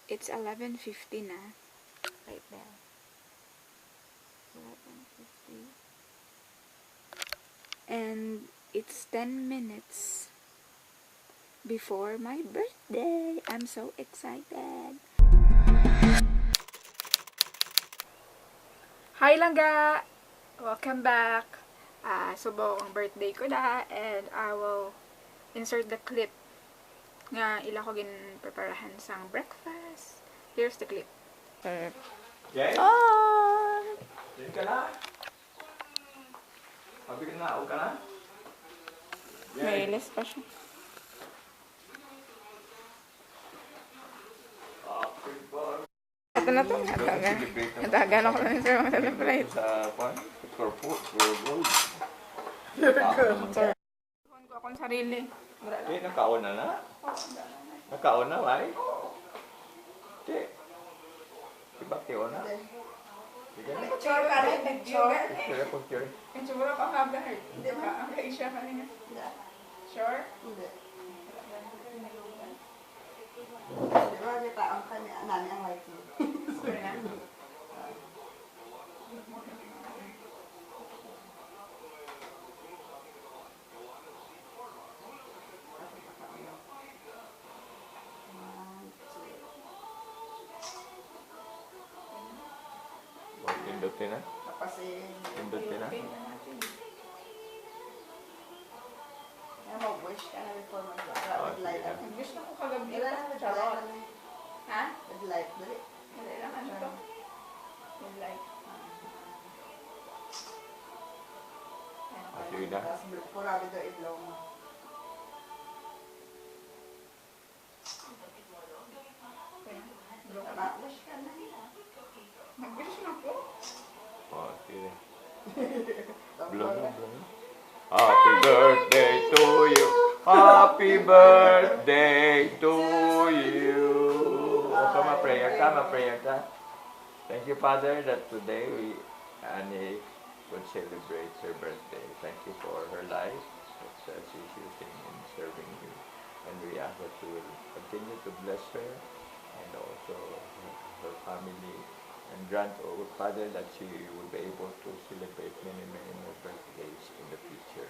It's 11:50 na. Right there. 11:50. And it's 10 minutes before my birthday. I'm so excited. Hi Langga! Welcome back. Subo ang birthday ko na and I will insert the clip nga ila ko ginpreparahan sang breakfast. Here's the clip. Yes? Oh! Diyan ka na? Mabigyan na, huwag ka na? May list pa siya. Ito na to. Natagan ako lang sa mga celebrate. Sa pan? For gold. Tuhon ko akong sarili. Eh, nakaon na? Nakaon na, ay? Eh. Diba, tiyo na? Picture ka rin, picture. Picture, picture. Picture ka nga ba? Hindi ba? Ang kaisya ka rin. Sure? Hindi. Di ba, di taong kanya, nani ang like mo. Sure na? Pindutin na? Napasin. Pindutin na? Kaya mag-wish ka na before mag-light. With light. Wish na ko kagabi. Wala na, with Charot. light. Ha? With light, dali. Wala lang ano to. Yung light. Sige na. Tapos, purabi do Ilonggo. Wish ka na. Mag-wish na ko. Oh, sige. Blow na, blow na. Happy birthday to you. Happy birthday to you. Come prayer ka. Thank you, Father, that today Annie would celebrate her birthday. Thank you for her life that she's using in serving you. And we ask that you will continue to bless her and also her family. And grant, oh Father, that she will be able to celebrate many, many more birthdays in the future.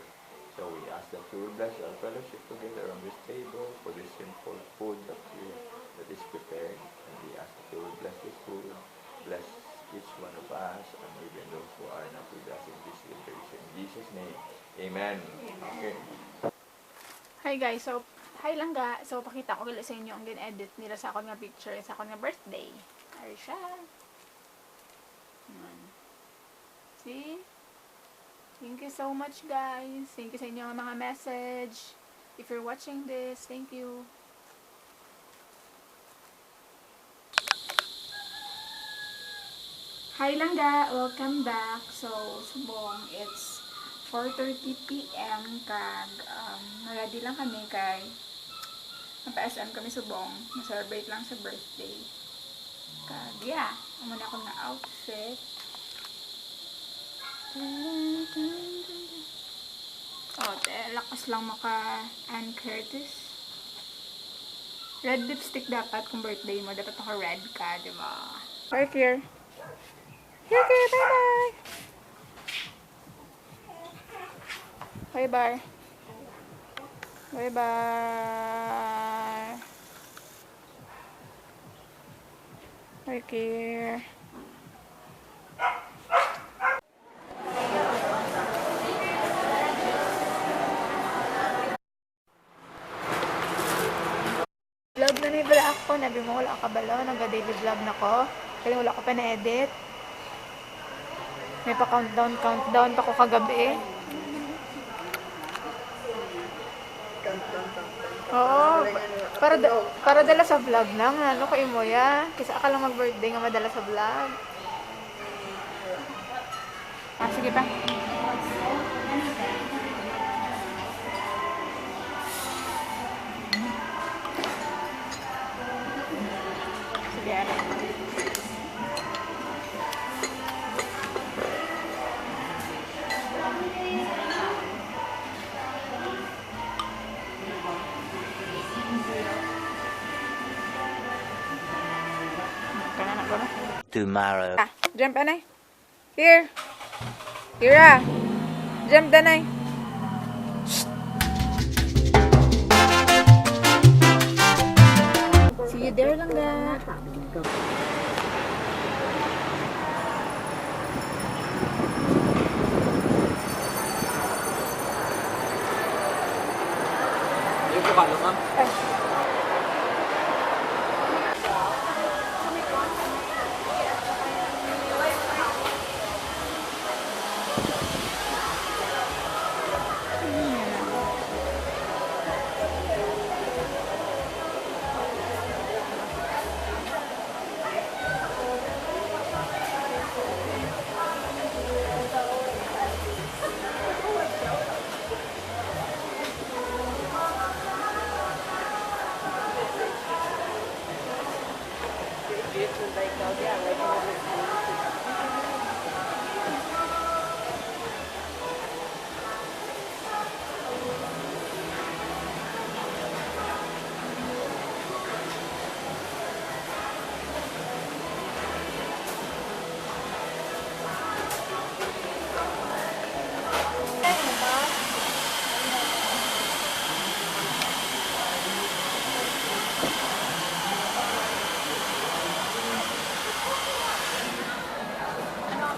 So we ask that you will bless our fellowship together on this table for this simple food that is prepared. And we ask that you will bless this food, bless each one of us, and even those who are not with us in this celebration. In Jesus' name, amen. Okay. Hi guys, so hi Langga. So pakita ko gali sa inyo ang gin-edit nila sa akong nga picture sa akong nga birthday. Ari siya. See? Thank you so much guys. Thank you sa inyo ang mga message. If you're watching this, thank you. Hi Langga, welcome back. So, subong, it's 4:30 p.m. kag ready lang kami kay napa-SM kami subong. Na-celebrate lang sa birthday. Kag yeah, muna ako na outfit. Oh, lakas lang maka Ann Curtis. Red lipstick dapat kung birthday mo. Dapat naka-red ka, diba? Right here. Here, bye-bye! Bye-bye. Bye-bye. Right here. Vlog na ni pala ako. Nabi mo wala ka balo. Nag-daily vlog na ko. Kaya wala ko pa na-edit. May pa-countdown pa ko kagabi. Oo. Para dala sa vlog lang. Ano kayo mo ya? Kasi ka lang mag-birthday nga madala sa vlog. Sige pa. Sige, ano. tomorrow. Jump, Anay. Here. Here, jump, Danay. See you there, Langga.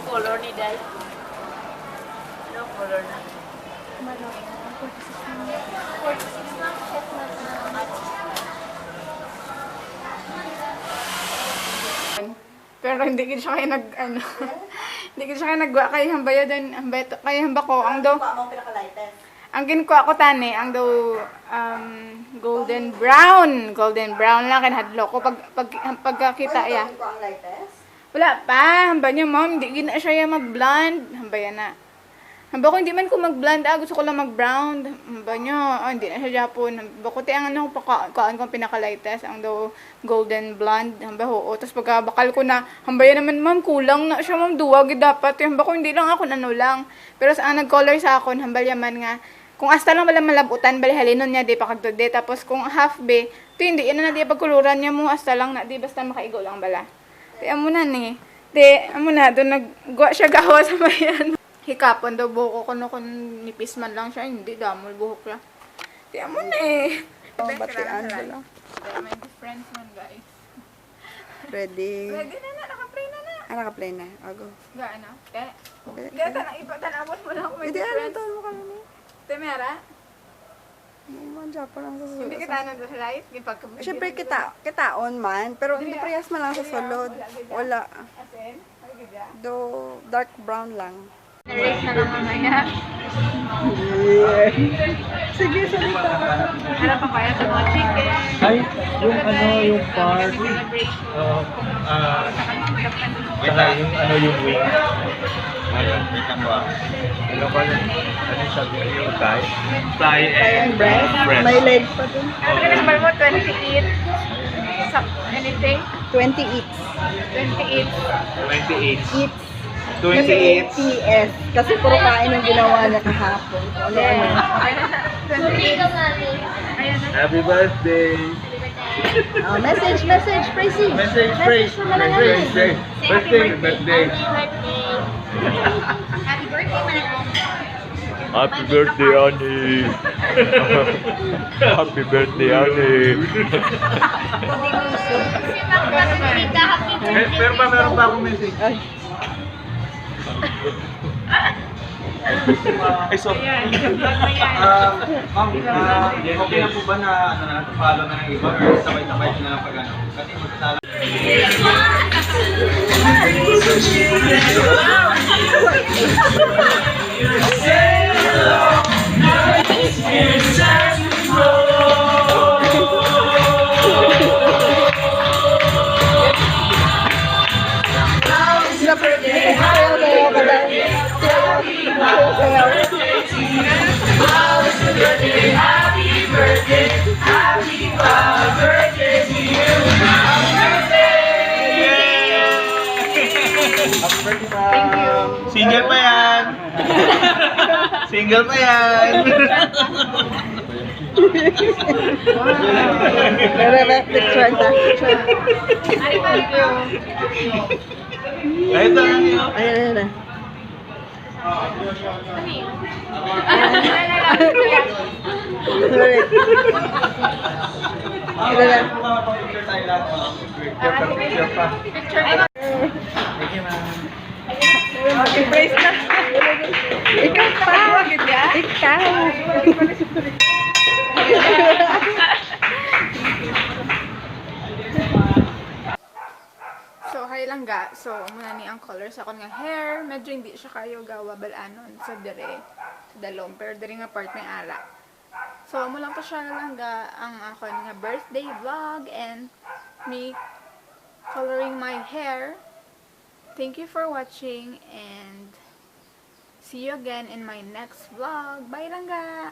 Color ni Dai. Ano color na? Pero hindi ko siya kayo hindi ko siya kayo nagwa kay hambaya din, kay hamba ko, ang daw, Ang pinaka-lightest. ang ginkuha ko tani, ang daw, golden brown lang, kinahadlo ko, pagkakita, ya. Ito ang lightest? Wala pa, hamba niya, mom, hindi gina siya mag-blonde, hamba yan na. Hamba ko, hindi man ko mag-blonde, gusto ko lang mag-brown, hamba niya, hindi na siya Japon, hamba ko, ang ano, kaan ko pinaka-lightest, ang daw, golden blonde, hamba ho, tapos pagkabakal ko na, hamba yan naman, ma'am, kulang na siya, ma'am, duwag, dapat, hamba ko, hindi lang ako, ano lang, pero sa ang nag-color sa akon, hamba yaman nga, kung hasta lang wala malabutan, bali halinon niya, di pa kagtode, tapos kung half be, ito hindi, yan na di pagkuluran niya mo, hasta lang na, di basta makaigo lang bala. Di, amo na ni. Di, amo na, doon nagguwa siya gawa sa bayan. Hikapon daw buhok ko kung nipis man lang siya, hindi, damol buhok lang. Di, amo na eh. Batian mo lang. May difference man, guys. Ready? Ready na na, naka-play na na. Naka-play na. Ago. Gaano? Hindi, tanawon mo lang kung may Hindi, ano difference. ito mo kami ni? Temera? Man, Japan lang sa sulod. Hindi kita na sa light? Siyempre, kitaon man. Pero hindi parehas man lang sa sulod. Wala. Asin? Ay, ganda. Do dark brown lang. Na-race na lang mamaya. Sige, salita. Ano pa kaya sa mga chicken? Ay, yung ano, yung part. Yung ano, yung wing. Ano ba yun? Ano sabi yung thigh? Thigh and breast. May legs pa dun. Ano ka naman mo? 28? Anything? 20 eats. 28. 28. Eats. 28. PS. Kasi puro kain ang ginawa niya kahapon. Ano-ano. 28. Ayan na. Happy birthday! Message, Tracy. Message, praise! Birthday! Happy birthday, Happy birthday, Ani! Happy birthday, Ani! Meron pa akong message. Ay, so, Ma'am, okay na po ba na follow na ng iba or sabay-sabay na lang pag-ano? Kasi magkasala. single pa yan! Single pa yan! Picture ta. Ay, ito lang yun. Ayan. Sorry. Picture tayo lahat. Picture pa. Thank you, ma'am. Embrace na. Ikaw pa. Ikaw. So, hi Langga. So, muna ni ang color sa akong nga hair. Medyo hindi siya kayo gawa balanon sa dire. Sa dalom. Pero dire nga part ng ara. So, mo lang to siya Langga ang ako nga birthday vlog and me coloring my hair. Thank you for watching and see you again in my next vlog. Bye Langga!